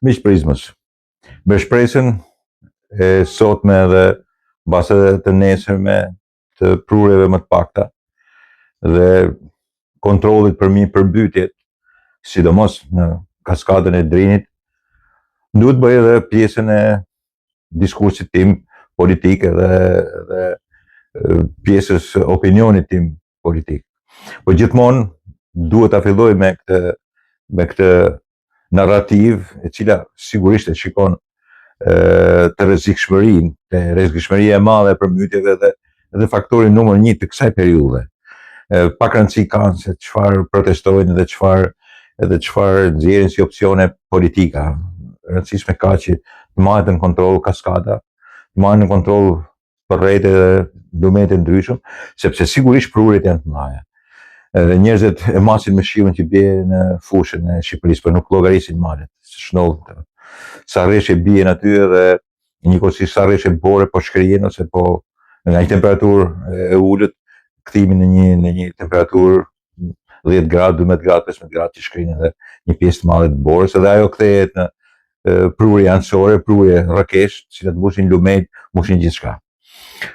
Miq Prizmës, me shpresën e sotme dhe mbase të nesërme të prurjeve më të pakta dhe kontrollit për mi përmbytjet, sidomos në kaskadën e Drinit, duhet bëj edhe pjesën e diskursit tim politik dhe pjesës opinionit tim politik. Po gjithmonë duhet ta filloj me këtë narrativ e cila sigurisht e shikon të rrezikshmëria e madhe e përmbytjeve dhe faktori numër 1 të kësaj periudhe. Pak rëndësi kanë se çfarë protestojnë dhe çfarë nxjerrin si opsione politika. Rëndësishme ka që të marret në kontroll kaskada, të marret në kontroll përrejtë dhe lumente ndryshëm, sepse sigurisht prurjet janë të mëdha. Njerëzit e masin me shiun që bie në fushën e Shqipërisë, por nuk llogarisin malet. Shnollët. Sa rreshe bien aty dhe njëkohësisht sa rreshe bore po shkrijen ose po nga një temperaturë e ulët kthimi në një temperaturë 10 gradë, 12 gradë, 15 gradë që shkrijen edhe një pjesë të madhe të borës, edhe ajo kthehet në prurje anësore, prurje rrëkesh, të cilat mbushin lumet, mbushin gjithçka.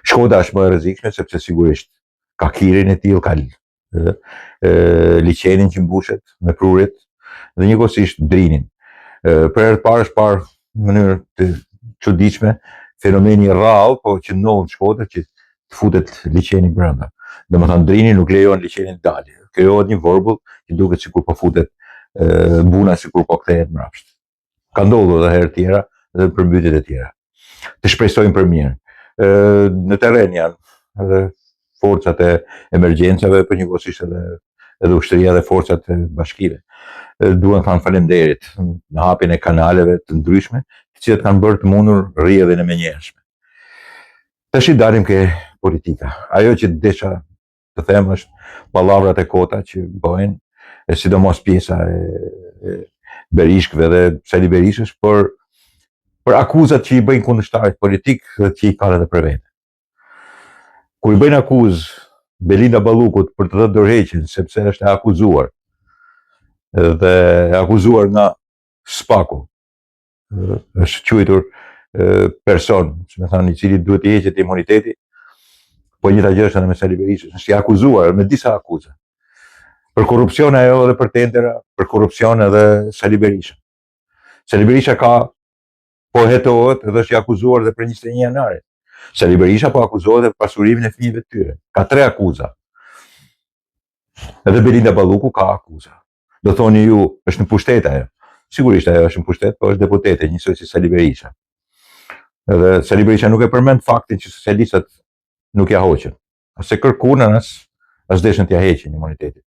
Shkoda është më e rrezikshme sepse sigurisht ka kirin e tillë, ka liçenin që mbushet me prurjet dhe njëkohësisht Drinin. Për herë të parë është parë në mënyrë të çuditshme fenomeni rrallë, po që ndodh në Shkodër që të futet liçeni brenda. Domethënë Drini nuk lejon liçenin të dalë. Krijohet një vorbull që duket sikur po futet buna, sikur po kthehet mbrapsht. Ka ndodhur edhe herë tjera dhe përmbytjet e tjera. Të shpresojmë për mirë. Në terren janë edhe forcat e emergjencave, për njëkohësisht edhe ushtria dhe forcat e bashkive. Duhen thënë faleminderit në hapjen e kanaleve të ndryshme, të cilat kanë bërë të mundur rrjedhjen e menjëhershme. Tash i dalim ke politika. Ajo që desha të them është pallavrat e kota që bëhen, e sidomos pjesa e Berishkëve dhe Sali Berishës për akuzat që i bëjnë kundërshtarit politik dhe që i kanë edhe për vete. Kur i bëjnë akuzë Belinda Ballukut për të dhënë dorëheqjen sepse është e akuzuar dhe akuzuar nga Spaku, është quajtur person, që me thënë, i cili duhet të heqet imuniteti, po njëta gjë është edhe me Sali Berishën, është i akuzuar me disa akuza. Për korrupsion ajo dhe për tendera, për korrupsion edhe Sali Berisha. Sali Berisha po hetohet dhe është i akuzuar dhe për 21 janarit. Sali Berisha po akuzohet dhe për pasurimin e fëmijëve të tyre. Ka 3 akuza. Edhe Belinda Balluku ka akuza. Do thoni ju, është në pushtet ajo. Sigurisht ajo është në pushtet, po është deputete, njësoj si Sali Berisha. Edhe Sali Berisha nuk e përmend faktin që socialistët nuk ja hoqën. Ose kërkuan as deshën t'ja heqin imunitetin.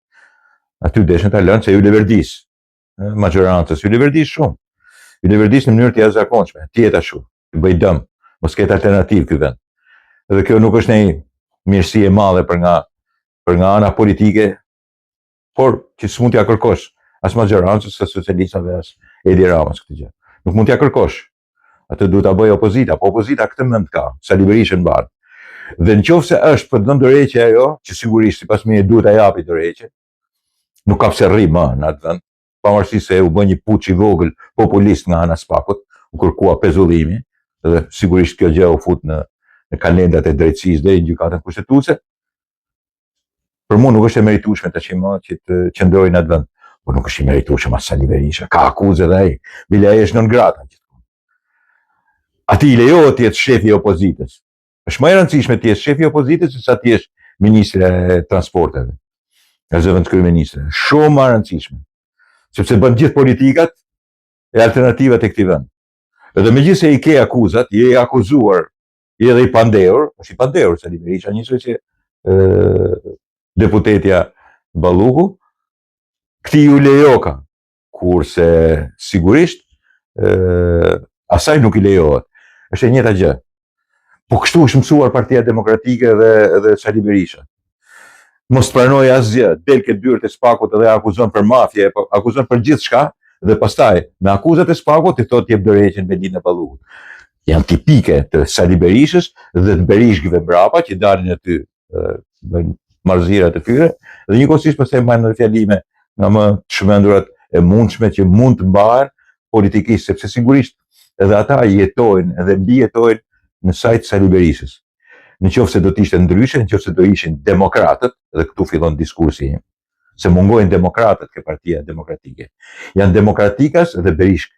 Aty deshën ta lënë se ju leverdis. Majorancës ju leverdis shumë. Ju leverdis në mënyrë të jashtëzakonshme, tjetër i bëj dëm. Mos ketë alternativë ky vend. Dhe kjo nuk është një mirësi e madhe për nga ana politike, por që s'mund t'ja kërkosh as majorancës, as socialistëve, as Edi Ramës këtë gjë. Nuk mund t'ja kërkosh. Atë duhet ta bëjë opozita, po opozita këtë mend ka, Sali Berishën mban. Dhe nëse është për të dhënë dorëheqje ajo, që sigurisht sipas meje duhet ta japi dorëheqje, nuk ka pse rri më në atë vend, pavarësisht se u bë një puç i vogël populist nga ana Spakut, u kërkua pezullimi, dhe sigurisht kjo gjë u fut në kalendat e drejtësisë deri në gjykatën kushtetuese. Për mua nuk është e meritueshme tash më që të qëndrojë në atë vend, por nuk është i meritueshëm as Sali Berisha, ka akuzë edhe ai, bile ai është non grata. Ati i lejohet të jetë shefi i opozitës. Është më e rëndësishme të jesh shefi i opozitës se sa të jesh ministri i transporteve. Ka zëvendës kryeministre. Shumë më e rëndësishme. Sepse bën gjithë politikat e alternativat e këtij vendi. Edhe megjithëse i ke akuzat, je i akuzuar, je edhe i pandehur, është i pandehur Sali Berisha, njësoj që deputetja Balluku, këtij ju lejoka, kurse sigurisht asaj nuk i lejohet. Është e njëjta gjë. Po kështu është mësuar Partia Demokratike dhe Sali Berisha. Mos pranoj asgjë, del ke dyert e Spakut dhe akuzon për mafje, akuzon për gjithçka. Dhe pastaj, me akuzat e Spakut, i thot jep dorëheqjen Belinda Ballukut. Janë tipike të Sali Berishës dhe të Berishkëve mbrapa, që dalin aty marrëzirat e tyre, dhe njëkohësisht pastaj mbajnë fjalime nga më të shmendurat e mundshme që mund të mbahen politikisht, sepse sigurisht edhe ata jetojnë edhe mbijetojnë në sajt Sali Berishës. Në qoftë se do të ishte ndryshe, në qoftë se do ishin demokratët, dhe këtu fillon diskursi, se mungojnë demokratët ke Partia Demokratike. Janë demokratikas dhe Berishk.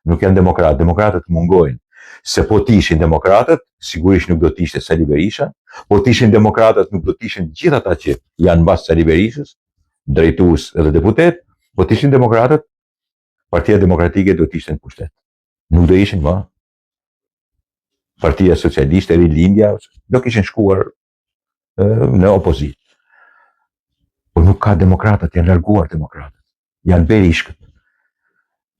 Nuk janë demokratë, demokratët mungojnë. Se po t'ishin demokratët, sigurisht nuk do t'ishte Sali Berisha, po t'ishin demokratët nuk do t'ishin gjithë ata që janë mbas Sali Berishës, drejtues edhe deputet, po t'ishin demokratët, Partia Demokratike do t'ishte në pushtet. Nuk do ishin më. Partia Socialiste, Rilindja, do kishin shkuar në opozit. Po nuk ka demokratët, janë larguar demokratët. Janë berishkët.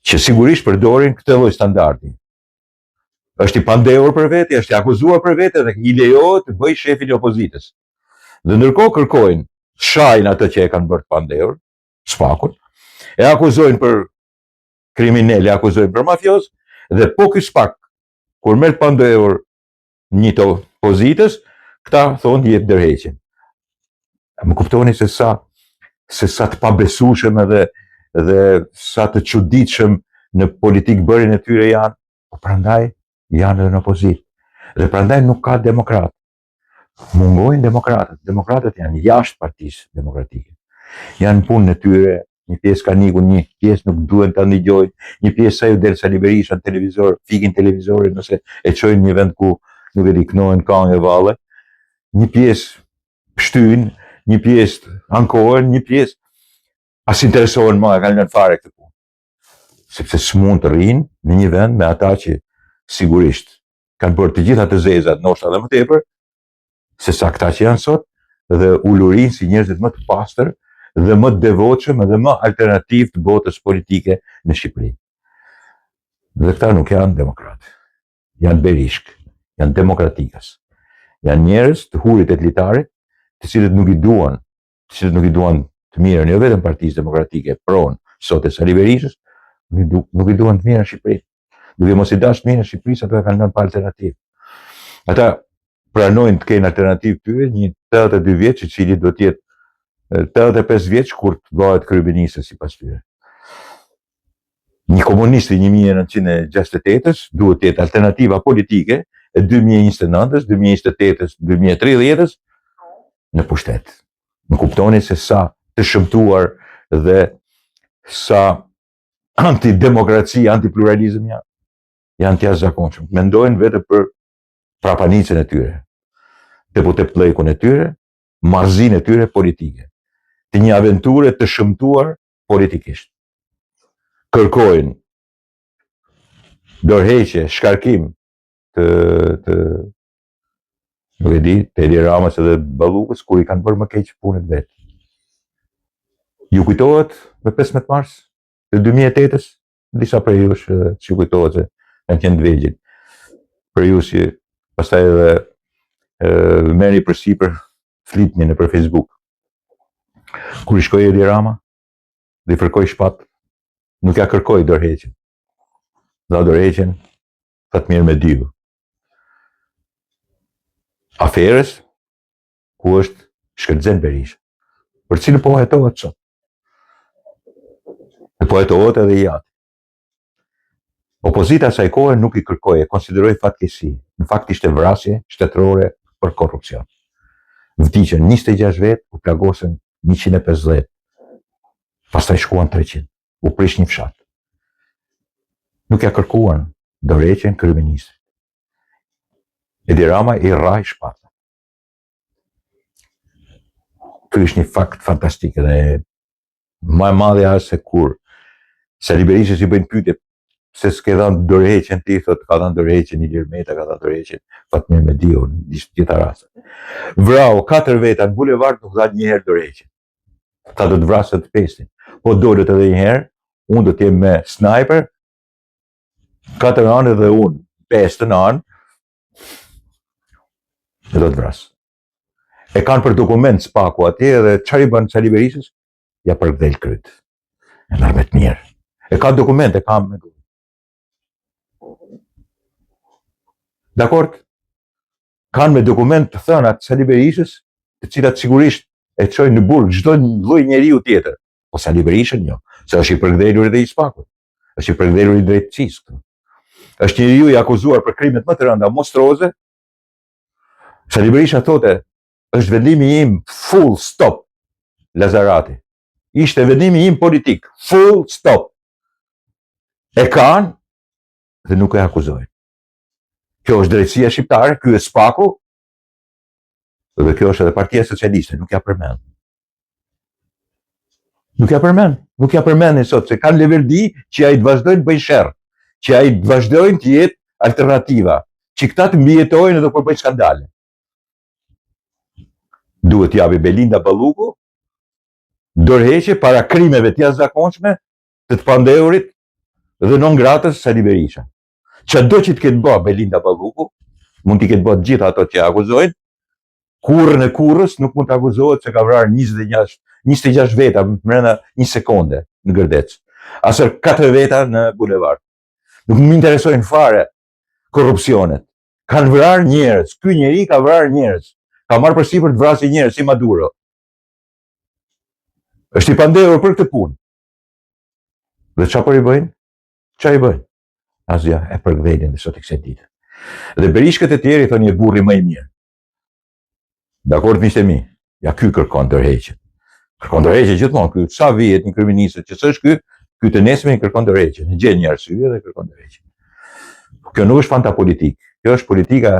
Që sigurisht përdorin këtë lloj standardi. Është i pandehur për vete, është i akuzuar për vete dhe i lejohet të bëj shefin e opozitës. Dhe ndërkohë kërkojnë, shajnë atë që e kanë bërë të pandehur, spakun, e akuzojnë për kriminal, e akuzojnë për mafios, dhe po ky spak, kur merr të pandehur një të opozitës, këta thonë jep ndërheqjen. Më kuptoni se sa të pabesueshëm dhe sa të çuditshëm në politikë bërjen e tyre janë, po prandaj janë edhe në opozitë. Dhe prandaj nuk ka demokrat. Mungojnë demokratët. Demokratët janë jashtë Partisë Demokratike. Janë punën e tyre, një pjesë ka nikur, një pjesë nuk duhen ta ndigjojnë, një pjesë sa ju del Sali Berisha në televizor, fikin televizorin nëse e çojnë një vend ku nuk e di knohen këngë e valle, një pjesë shtyjnë, një pjesë ankohen, një pjesë as interesohen më, e kanë lënë fare këtë punë. Sepse s'mund të rrinë në një vend me ata që sigurisht kanë bërë të gjitha të zezat, ndoshta edhe më tepër, se sa këta që janë sot, dhe ulurin si njerëzit më të pastër dhe më të devotshëm dhe më alternativ të botës politike në Shqipëri. Dhe këta nuk janë demokratë. Janë berishk, janë demokratikas. Janë njerëz të hurit e të litarit, të cilët nuk i duan të mirën, jo vetëm Partisë Demokratike, pronë sot e Sali Berishës, nuk i duan të mirën Shqipëri. Duke mos i dashur të mirën Shqipërisë, ato e kanë lënë pa alternativë. Ata pranojnë të kenë alternativë tyre, një 82 vjeç i cili do të jetë 85 vjeç kur të bëhet kryeministër sipas tyre. Një komunist i 1968-s duhet të jetë alternativa politike e 2029-s, 2028-s, 2030-s në pushtet. Më kuptoni se sa të shëmtuar dhe sa antidemokraci, antipluralizëm janë të jashtëzakonshëm. Mendojnë vetëm për prapanicën e tyre, deputetpllëkun e tyre, marrëzinë e tyre politike, të një aventure të shëmtuar politikisht. Kërkojnë dorëheqje, shkarkim të nuk e di, të Edi Ramës edhe Ballukës, kur i kanë bërë më keq punët vetë. Ju kujtohet me 15 mars të 2008-s, disa prej jush që kujtohet se kanë qenë të vegjël. Për ju që pastaj edhe merrni përsipër flitni nëpër Facebook. Kur i shkoi Edi Rama dhe i fërkoi shpat, nuk ja kërkoi dorëheqjen. Dha dorëheqjen Fatmir Mediu. Aferës ku është Shkëlqen Berisha, për cilën po hetohet sot. Dhe po hetohet edhe jati. Opozita asaj kohe nuk i kërkoi, e konsideroi fatkeqësi. Në fakt ishte vrasje shtetërore për korrupsion. Vdiqën 26 vet, u plagosën 150. Pastaj shkuan 300. U prish një fshat. Nuk ja kërkuan dorëheqjen kryeministrit. Edi Rama i rraj shpatën. Ky është një fakt fantastik dhe më e madhja është se kur Sali Berisha i bëjnë pyetje se s'ke dhënë dorëheqjen ti, thotë ka dhënë dorëheqjen Ilir Meta, ka dhënë dorëheqjen Fatmir Mediu, në gjitha rastet. Vrau 4 veta në bulevard nuk dha një herë dorëheqjen. Ta do të vrasë të pestin. Po dolet edhe një herë, unë do të jem me sniper, 4 anë dhe unë 5 anë, e do të vrasë. E kanë për dokument spaku atje dhe çfarë i bën Sali Berishës? Ja përkthel kryt. E merr me të mirë. E ka dokument, e kam me. Dakord? Kanë me dokument të thënat Sali Berishës, të cilat sigurisht e çojnë në burg çdo lloj njeriu tjetër. Po Sali Berishën jo, se është i përkthjelur edhe i spakut. është i përkthyer i drejtësisë këtu. Është njeriu i akuzuar për krimet më të rënda monstruoze. Sali Berisha thote, është vendimi im full stop, Lazarati. Ishte vendimi im politik, full stop. E kanë dhe nuk e akuzojnë. Kjo është drejtësia shqiptare, ky është SPAK-u, dhe kjo është edhe Partia Socialiste, nuk ja përmend. Nuk ja përmendin sot, se kanë leverdi që ai të vazhdojnë të bëjnë sherr, që ai të vazhdojnë të jetë alternativa, që këta të mbijetojnë edhe kur bëjnë skandale. Duhet t'japi Belinda Balluku dorëheqje para krimeve të jashtëzakonshme të pandehurit dhe non gratës Sali Berisha. Çdo që të ketë bë Belinda Balluku, mund t'i ketë bë të gjitha ato që akuzojnë, kurrën e kurrës nuk mund të akuzohet se ka vrarë 26 veta brenda 1 sekonde në Gërdec, asër 4 veta në bulevard. Nuk më interesojnë fare korrupsionet. Kanë vrarë njerëz. Ky njeri ka vrarë njerëz. Ka marrë përsipër të vrasë njerëz si Maduro. Është i pandehur për këtë punë. Dhe çfarë i bëjnë? Çfarë i bëjnë? Asgjë, e përkthejnë dhe sot i kësaj dite. Dhe berishkët e tjerë i thonë je burri më i mirë. Dakord, miqtë e mi. Ja ky kërkon dorëheqje. Kërkon dorëheqje gjithmonë. Ky sa vihet një kryeminist që s'është ky të nesëmin kërkon dorëheqje. Në gjen një arsye dhe kërkon dorëheqje. Kjo nuk është fanta politik. Kjo është politika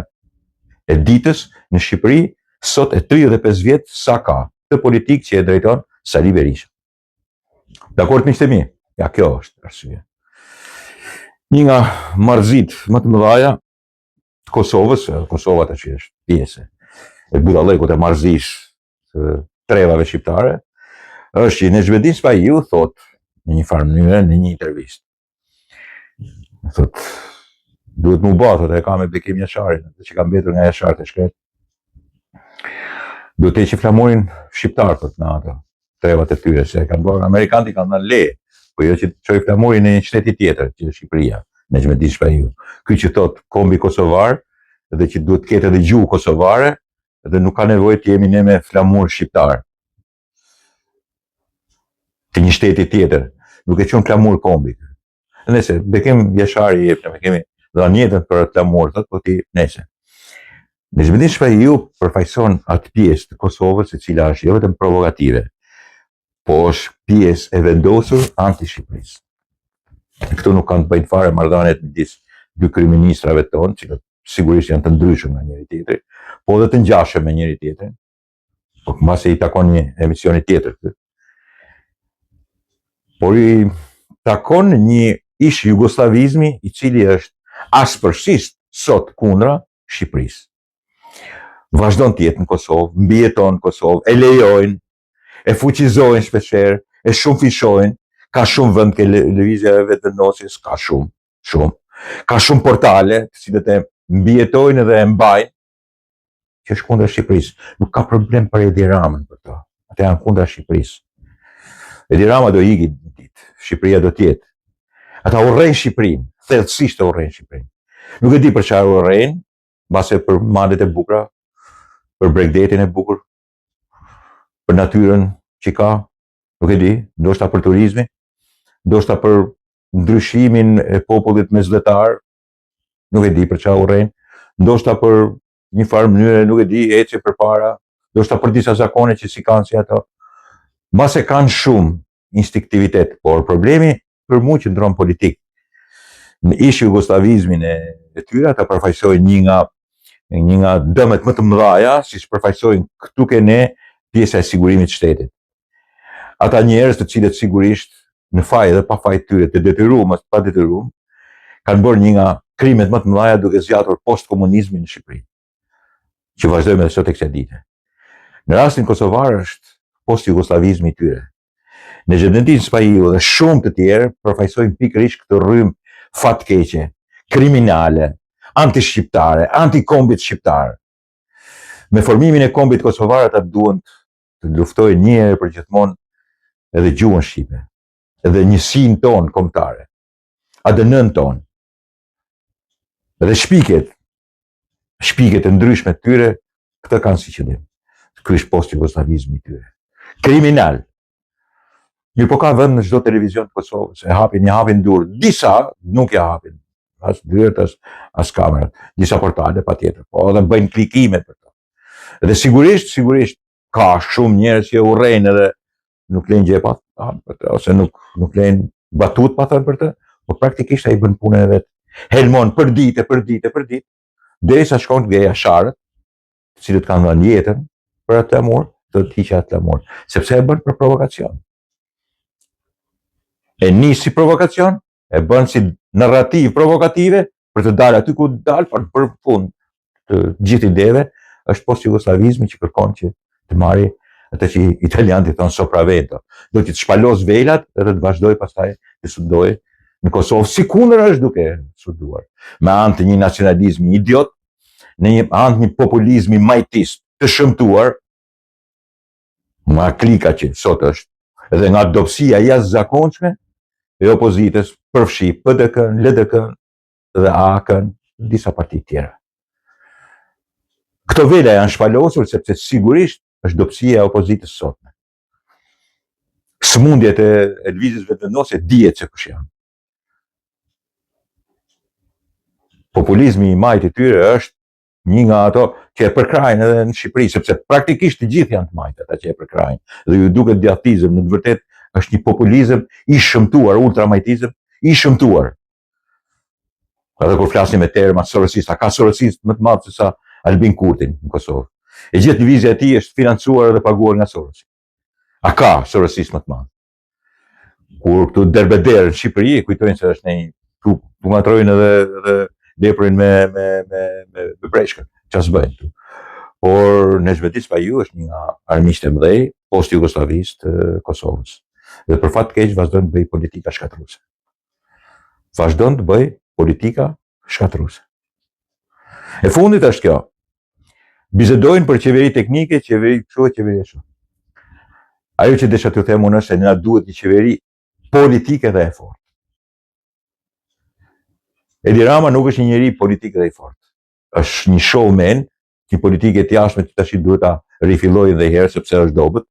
e ditës në Shqipëri sot e 35 vjet sa ka të politikë që e drejton Sali Berisha. Dakord, miqtë e mi? Ja kjo është arsye. Një nga marrëzit më të mëdha të Kosovës, Kosova tash është pjesë e budallëkut e marrëzisë të trevave shqiptare, është që Nexhmedin Spahiu thot në një farë mënyrë në një intervistë. Thot duhet mu bë, thot e ka me Bekim Jasharin, që ka mbetur nga Jashar të shkret. Duhet të heqë flamurin shqiptar thot në ato trevat e tyre, se kanë bërë amerikanët i kanë dhënë leje, po jo që të çojë flamurin në një qytet tjetër, që është Shqipëria, Nexhmedin Spahiu. Ky që thot kombi kosovar dhe që duhet të ketë edhe gjuhë kosovare, dhe nuk ka nevojë të jemi ne me flamur shqiptar. Të një shteti tjetër, nuk e quajnë flamur kombi. Nëse Bekim Jashari jep ne kemi dhënë jetën për flamur, thot, po ti nëse. Nexhmedin Spahiu përfaqëson atë pjesë të Kosovës e cila është jo vetëm provokative, po është pjesë e vendosur anti-Shqipërisë. Këtu nuk kanë të bëjnë fare marrëdhëniet midis dy kryeministrave tonë, që sigurisht janë të ndryshëm nga njëri tjetri, po dhe të ngjashëm me njëri tjetrin. Po mbase i takon një emisioni tjetër këtë. Por i takon një ish jugoslavizmi i cili është ashpërsisht sot kundra Shqipërisë. Vazhdon të jetë në Kosovë, mbijeton në Kosovë, e lejojnë, e fuqizojnë shpeshherë, e shumë fishojnë, ka shumë vend ke lëvizja e vetëvendosjes, ka shumë. Ka shumë portale, të cilët e mbijetojnë dhe e mbajnë, që është kundra Shqipërisë. Nuk ka problem për Edi Ramën për to. Ata janë kundra Shqipërisë. Edi Rama do ikë ditë, Shqipëria do të jetë. Ata urrejnë Shqipërinë, thellësisht urrejnë Shqipërinë. Nuk e di për çfarë urrejnë, mbase për malet e bukura, për bregdetin e bukur, për natyrën që ka, nuk e di, ndoshta për turizmin, ndoshta për ndryshimin e popullit mesdhetar, nuk e di për çfarë urrejnë, ndoshta për një farë mënyre, nuk e di, ecje përpara, ndoshta për disa zakone që si kanë si ato. Mbase kanë shumë instiktivitet, por problemi për mua që ndron politik. Në ish jugoslavizmin e tyre, ata përfaqësojnë një nga dëmet më të mëdha, siç përfaqësojnë këtu ke ne pjesa e sigurimit të shtetit. Ata njerëz të cilët sigurisht në faj dhe pa faj tyre, të detyruar as pa detyruar, kanë bërë një nga krimet më të mëdha duke zgjatur post-komunizmin në Shqipëri, që vazhdojmë edhe sot e kësaj dite. Në rastin kosovar është post-jugoslavizmi i tyre. Nexhmedin Spahiu dhe shumë të tjerë përfaqësojnë pikërisht këtë rrymë fatkeqe, kriminale, anti-shqiptare, anti-kombit shqiptar. Me formimin e kombit kosovar ata duan të luftojnë një herë për gjithmonë edhe gjuhën shqipe, edhe njësinë tonë kombëtare, ADN-n tonë. Edhe shpiket e ndryshme të tyre, këtë kanë si qëllim. Ky është post-jugoslavizmi i tyre. Kriminal. Mirë po ka vend në çdo televizion të Kosovës, e hapin dur. Disa nuk ja hapin, as dyert, as kamerat. Disa portale patjetër, po edhe bëjnë klikime për to. Dhe sigurisht ka shumë njerëz që urrejnë edhe nuk lejnë gjepat për të, ose nuk lejnë batut pa thënë për të, po praktikisht ai bën punën e vet. Helmon për ditë, derisa shkon të geja sharët, të cilët kanë dhënë jetën për atë lamur, do të hiqë atë lamur, sepse e bën për provokacion. E nis si provokacion, e bën si narrativ provokative për të dalë aty ku dalë, por për fund të gjithë ideve është post-jugoslavizmi që kërkon që të marrë atë që italianët i thonë sopravvento. Do të shpalos velat edhe të vazhdoj pastaj të sudoj në Kosovë, si kundër është duke suduar. Me anë të një nacionalizmi idiot, në një anë të një populizmi majtist të shëmtuar, ma klika që sot është, edhe nga dobësia jashtëzakonshme e opozitës përfshi PDK-n, LDK-n dhe AK-n, disa parti tjera. Këto vela janë shpalosur sepse sigurisht është dobësia e opozitës sotme. Smundjet e lëvizjes vetëvendose dihet se kush janë. Populizmi i majtë i tyre është një nga ato që e përkrajnë edhe në Shqipëri, sepse praktikisht të gjithë janë të majtë ata që e përkrajnë. Dhe ju duket djatizëm, në të vërtetë është një populizëm i shëmtuar, ultramajtizëm i shëmtuar. Edhe kur flasim me terma sorosista, ka sorosist më të madh se sa Albin Kurtin në Kosovë. E gjithë lëvizja e tij është financuar dhe paguar nga Sorosi. A ka sorosist më të madh? Kur këtu derbeder në Shqipëri, kujtojnë se është një tu ngatrojnë edhe leprin me breshkën, çfarë bëjnë këtu. Por Nezhbetis Paju është një nga armiqtë e mëdhej post-jugosllavistë të Kosovës. Dhe për fat të keq vazhdon të bëj politika shkatruese. E fundit është kjo. Bisedojnë për qeveri teknike, qeveri kështu e qeveri ashtu. Ajo që desha t'ju them unë është se na duhet një qeveri politike dhe e fortë. Edi Rama nuk është një njeri politik dhe i fortë. Është një showman, një politike të jashtme që tash duhet ta rifillojë edhe herë sepse është dobët.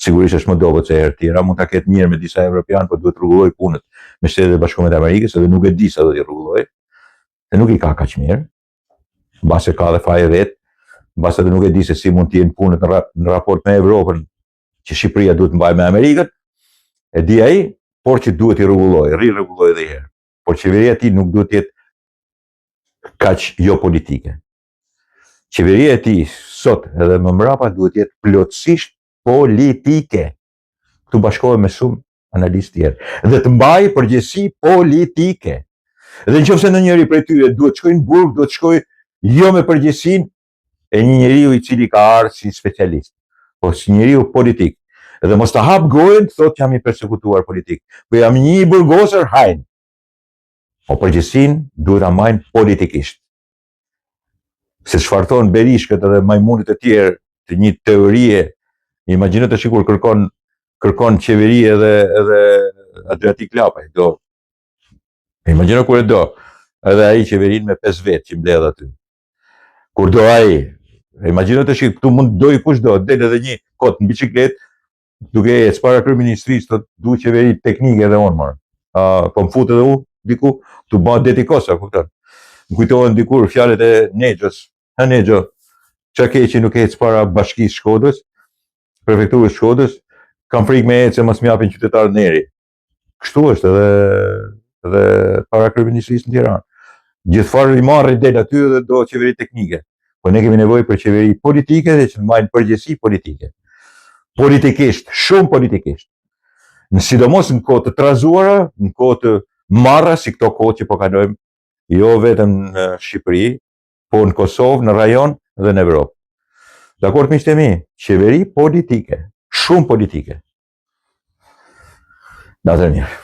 Sigurisht është më dobët se herë tjera, mund ta ketë mirë me disa evropianë, por duhet rregulloj punët me Shtetet e Bashkuara të Amerikës, edhe nuk e di sa do t'i rregulloj. Se nuk i ka kaq mirë. Mbase ka dhe faje vet, mbase edhe nuk e di se si mund të jenë punët në raport me Evropën, që Shqipëria duhet të mbajë me Amerikën. E di ai, por që duhet i rregulloj, rregulloj edhe herë. Por qeveria e tij nuk duhet të jetë kaq jo politike. Qeveria e tij sot edhe më mbrapa duhet të jetë plotësisht politike. Këtu bashkohet me shumë analistë tjerë. Dhe të mbajë përgjegjësi politike. Dhe nëse ndonjëri prej tyre duhet të shkojë në burg, duhet të shkojë jo me përgjegjësinë e një njeriu i cili ka ardhur si specialist, por si njeriu politik. Dhe mos ta hap gojën të thotë jam i persekutuar politik, po jam një i burgosur hajn. Po përgjegjësinë duhet ta marrin politikisht. Se çfarë thon Berishkët edhe majmunët e tjerë të një teorie, imagjino të shikur kërkon qeveri edhe Adriatik Lapaj, do. Imagjino kur e do, edhe ai qeverin me 5 vetë që mbledh aty. Kur do ai, imagjino të shik, këtu mund doj kush do, del edhe një kot në bicikletë, duke ecë para kryeministrisë, thotë du qeveri teknike edhe unë marr. Po më fut edhe u diku, tu bën deti kosa, kupton. Më kujtohen dikur fjalët e Nexhës. Ha Nexho, çka keqi nuk ecë para bashkisë Shkodrës, prefekturës Shkodrës, kam frikë me ecë se mos më japin qytetarët neri. Kështu është edhe para kryeministrisë në Tiranë. Gjithfarë i marrë del aty dhe do qeveri teknike. Po ne kemi nevojë për qeveri politike dhe që të marrin përgjegjësi politike. Politikisht, shumë politikisht. Në sidomos në kohë të trazuara, në kohë të marra si këto kohë që po kalojmë, jo vetëm në Shqipëri, po në Kosovë, në rajon dhe në Evropë. Dakord miqtë e mi, qeveri politike, shumë politike. Natën mirë.